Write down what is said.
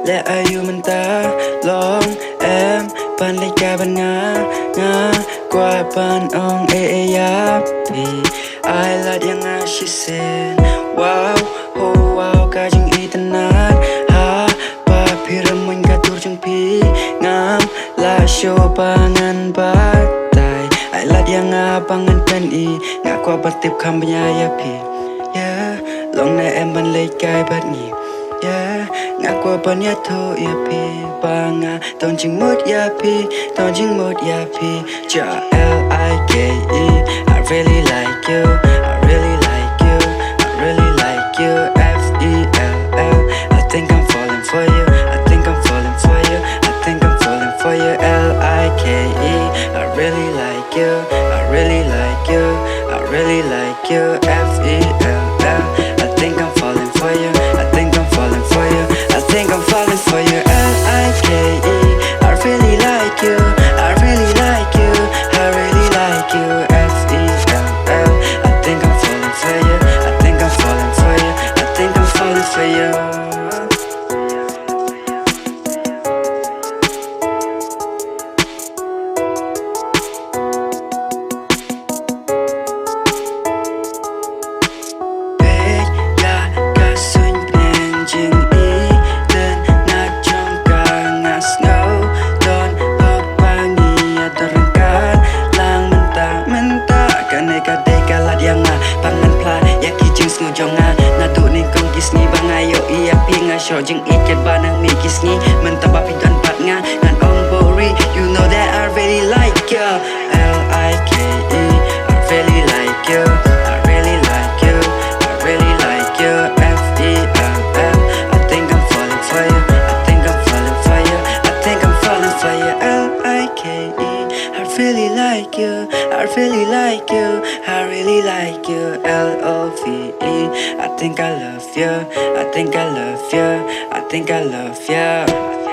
และอายุมันตาลองแอมปันเลยกาบันงากว่าปันอองยาพีไอลาดยังอาชิเซนว้าวโฮว้าวกาจึงอีตนาดฮาปาพิรมันกาตูจังพีงามลาโชpangan bataiไอลาดยังอาpangan kan iงากว่าบัติบคำบรรยายพีลองในแอมบันเลยกายบัดนี้ngạc qua bên nhà thô ya pi ba ngà tòn chừng mốt ya pi tòn chừng mốt ya pi cha L-I-K-E I really like you I really like you I really like you F-E-L-L I think I'm falling for you I think I'm falling for you I think I'm falling for you L-I-K-E I really like you I really like you I really like you F-E-L-L I think I'm falling for you I think I'm falling for you I think I'm falling for you L-I-K-E I really like you I really like you I really like you F-E-L-L I think I'm falling for you I think I'm falling for you I think I'm falling for you cho chừng ít kết ba năng mi kiss ni mình ta ba pin gần bát nga ngàn ông bori you know that I really like you L-I-K-E I really like you I really like you I really like you F-E-L-L I think I'm falling for you I think I'm falling for you I think I'm falling for you L-I-K-E I really like you I really like you I really like you L-O-V-E I think I love you I think I love you I think I love you